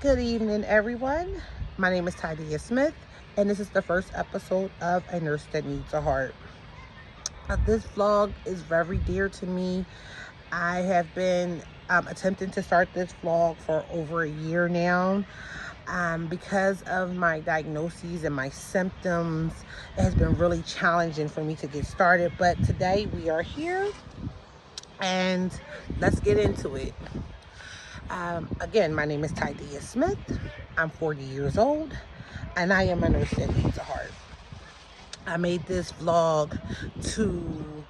Good evening, everyone. My name is Tydia Smith, and this is the first episode of A Nurse That Needs a Heart. This vlog is very dear to me. I have been attempting to start this vlog for over a year now. Because of my diagnoses and my symptoms, it has been really challenging for me to get started. But today we are here, and let's get into it. Again, my name is Tydia Smith. I'm 40 years old, and I am a nurse that needs a heart. I made this vlog to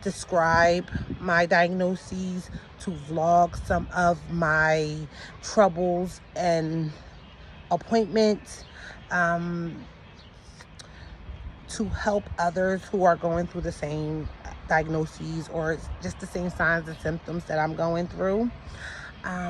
describe my diagnoses, to vlog some of my troubles and appointments, to help others who are going through the same diagnoses or just the same signs and symptoms that I'm going through.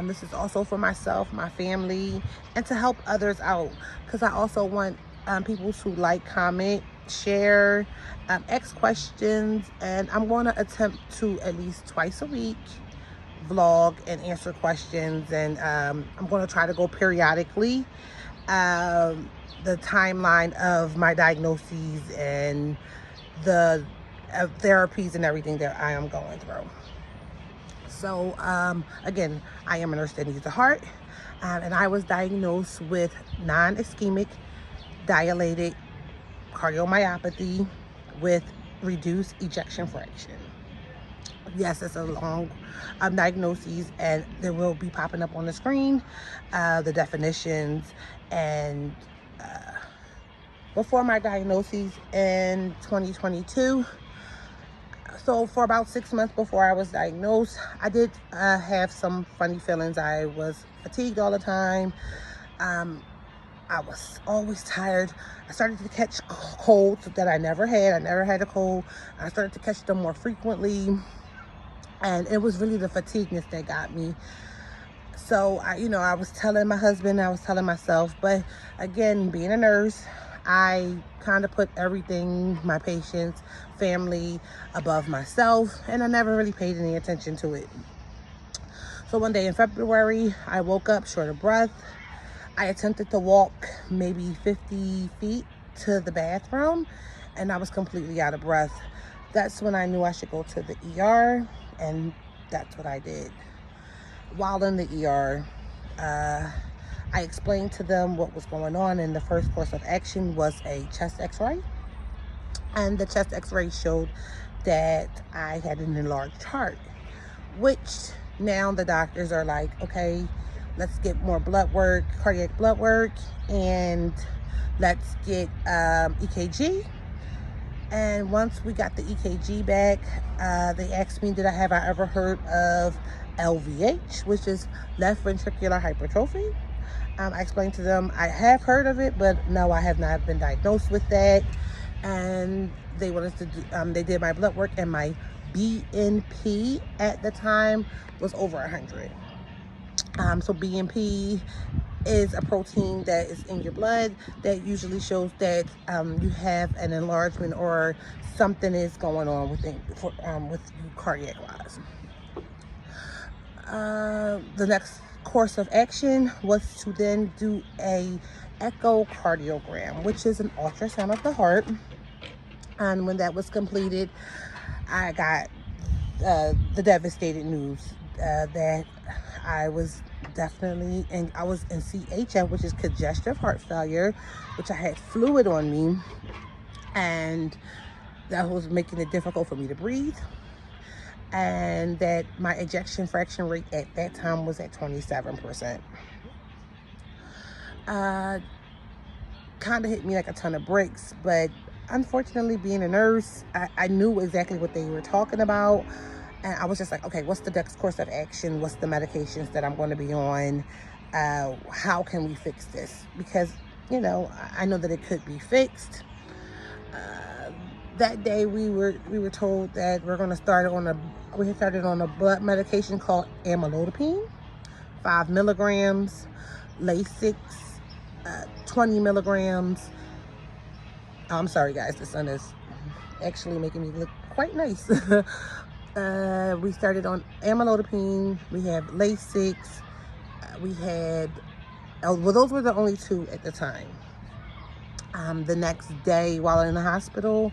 This is also for myself, my family, and to help others out, because I also want people to like, comment, share, ask questions, and I'm going to attempt to at least twice a week vlog and answer questions, and I'm going to try to go periodically the timeline of my diagnoses and the therapies and everything that I am going through. So again, I am a nurse that needs a heart, and I was diagnosed with non-ischemic dilated cardiomyopathy with reduced ejection fraction. Yes, it's a long diagnosis, and there will be popping up on the screen the definitions. And before my diagnosis in 2022, so for about 6 months before I was diagnosed, I did have some funny feelings. I was fatigued all the time. I was always tired. I started to catch colds that I never had. I never had a cold. I started to catch them more frequently. And it was really the fatigueness that got me. So, I was telling my husband, I was telling myself, but again, being a nurse, I kind of put everything, my patients, family, above myself, and I never really paid any attention to it. So one day in February, I woke up short of breath. I attempted to walk maybe 50 feet to the bathroom, and I was completely out of breath. That's when I knew I should go to the ER, and that's what I did. While in the ER, I explained to them what was going on, and the first course of action was a chest x-ray. And the chest x-ray showed that I had an enlarged heart, which now the doctors are like, okay, let's get more blood work, cardiac blood work, and let's get EKG. And once we got the EKG back, they asked me, have I ever heard of LVH, which is left ventricular hypertrophy? I explained to them I have heard of it, but no, I have not been diagnosed with that. And they wanted to do, they did my blood work, and my BNP at the time was over 100. So BNP is a protein that is in your blood that usually shows that you have an enlargement or something is going on with you cardiac wise. The next course of action was to then do a echocardiogram, which is an ultrasound of the heart. And when that was completed, I got the devastated news that I was definitely, and I was in CHF, which is congestive heart failure, which I had fluid on me, and that was making it difficult for me to breathe, and that my ejection fraction rate at that time was at 27%. Kind of hit me like a ton of bricks, but unfortunately, being a nurse, I knew exactly what they were talking about. And I was just like, okay, what's the next course of action? What's the medications that I'm going to be on? How can we fix this? Because, I know that it could be fixed. That day we were told that we had started on a blood medication called amlodipine, 5 milligrams, Lasix, 20 milligrams. I'm sorry, guys, the sun is actually making me look quite nice. We started on amlodipine. We have Lasix, we had, well, those were the only two at the time. The next day while in the hospital,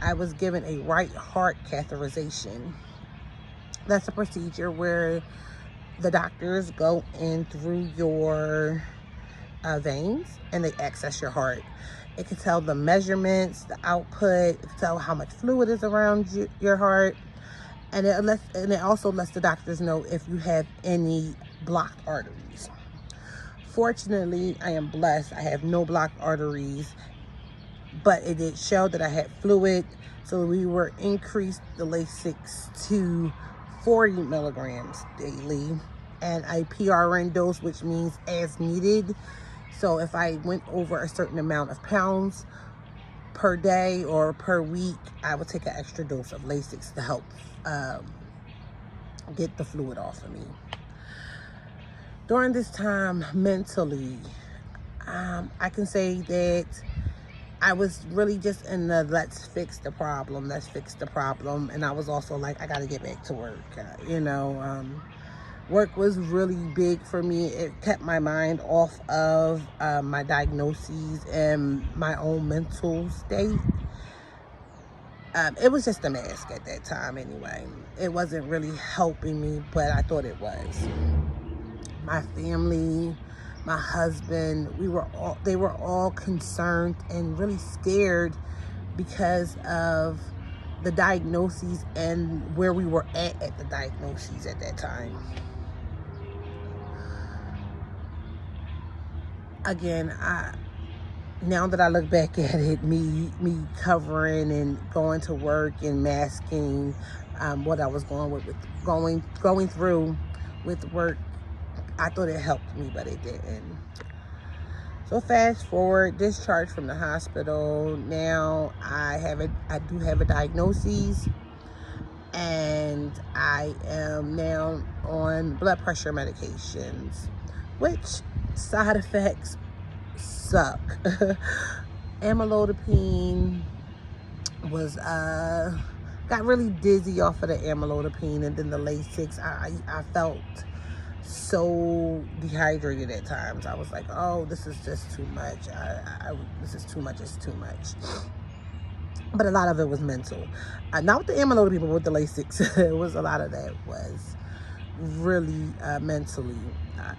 I was given a right heart catheterization. That's a procedure where the doctors go in through your veins and they access your heart. It can tell the measurements, the output, it can tell how much fluid is around your heart, and it also lets the doctors know if you have any blocked arteries. Fortunately, I am blessed. I have no blocked arteries, but it did show that I had fluid, so we were increased the Lasix to 40 milligrams daily and a PRN dose, which means as needed. So if I went over a certain amount of pounds per day or per week, I would take an extra dose of Lasix to help get the fluid off of me. During this time, mentally, I can say that I was really just in the let's fix the problem. And I was also like, I got to get back to work. Work was really big for me. It kept my mind off of my diagnoses and my own mental state. It was just a mask at that time anyway. It wasn't really helping me, but I thought it was. My family, my husband, they were all concerned and really scared because of the diagnoses and where we were at the diagnoses at that time. Again, now that I look back at it, me covering and going to work and masking what I was going through with work, I thought it helped me, but it didn't. So fast forward, discharged from the hospital. Now I do have a diagnosis, and I am now on blood pressure medications, which side effects suck. Amlodipine was got really dizzy off of the amlodipine, and then the Lasix. I felt so dehydrated at times. I was like, oh, this is just too much. This is too much. It's too much. But a lot of it was mental. Not with the amlodipine, but with the Lasix. It was a lot of that was really mentally,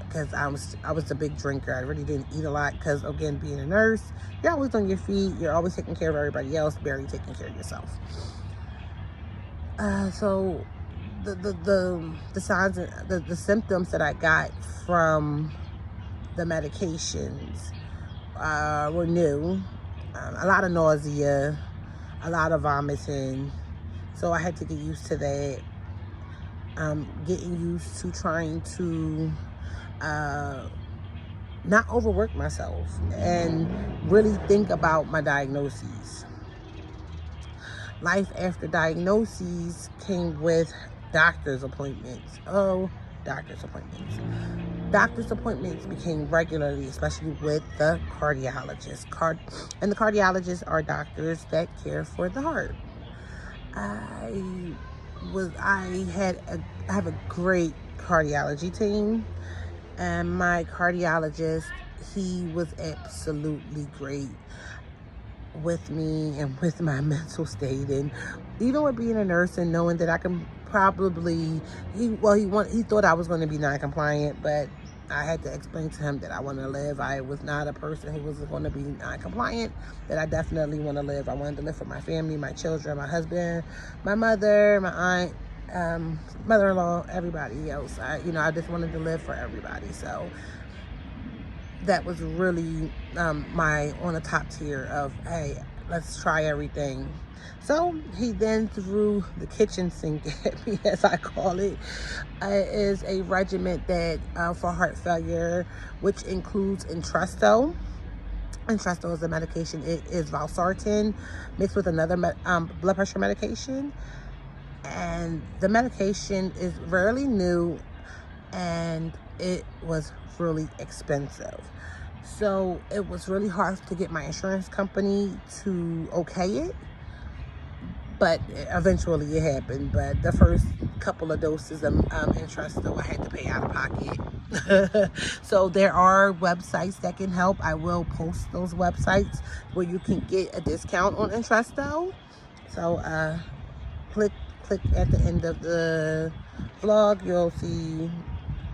because I was a big drinker. I really didn't eat a lot because, again, being a nurse, you're always on your feet. You're always taking care of everybody else, barely taking care of yourself. So the signs and the symptoms that I got from the medications were new. A lot of nausea, a lot of vomiting. So I had to get used to that. Getting used to trying to not overwork myself and really think about my diagnoses. Life after diagnoses came with doctor's appointments. Doctor's appointments. Doctor's appointments became regularly, especially with the cardiologist. And the cardiologists are doctors that care for the heart. I have a great cardiology team, and my cardiologist, he was absolutely great with me and with my mental state, and even with being a nurse and knowing that I can probably, he thought I was going to be non-compliant, but I had to explain to him that I want to live. I was not a person who was going to be non-compliant, that I definitely want to live. I wanted to live for my family, my children, my husband, my mother, my aunt, mother-in-law, everybody else. I just wanted to live for everybody. So that was really my on the top tier of, hey, let's try everything. So he then threw the kitchen sink at me, as I call it. Is a regimen that for heart failure, which includes Entresto. Entresto is a medication. It is valsartan mixed with another blood pressure medication. And the medication is rarely new, and it was really expensive. So it was really hard to get my insurance company to okay it. But eventually it happened. But the first couple of doses of Entresto, I had to pay out of pocket. So there are websites that can help. I will post those websites where you can get a discount on Entresto. So click at the end of the vlog. You'll see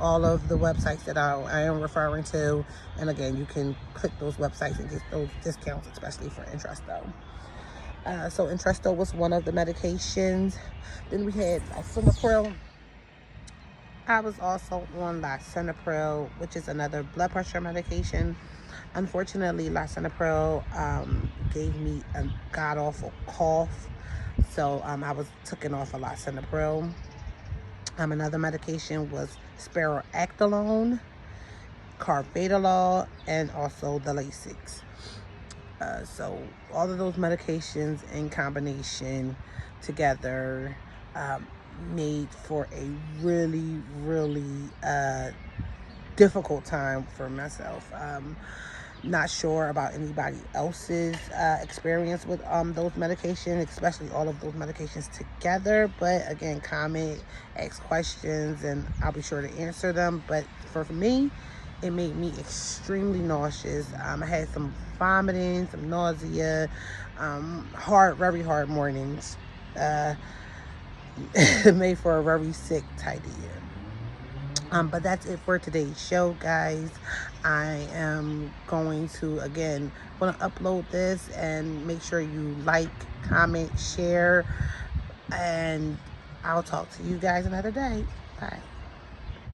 all of the websites that I am referring to, and again, you can click those websites and get those discounts, especially for Entresto. So Entresto was one of the medications. Then we had lisinopril. I was also on lisinopril, which is another blood pressure medication. Unfortunately, lisinopril gave me a god-awful cough, so I was taken off of lisinopril. Another medication was spironolactone, carvedilol, and also the Lasix. So all of those medications in combination together made for a really difficult time for myself. Not sure about anybody else's experience with those medications, especially all of those medications together. But again, comment, ask questions, and I'll be sure to answer them. But for me, it made me extremely nauseous. I had some vomiting, some nausea, very hard mornings. Made for a very sick type of year. But that's it for today's show, guys. I am going to, again, want to upload this, and make sure you like, comment, share, and I'll talk to you guys another day. Bye.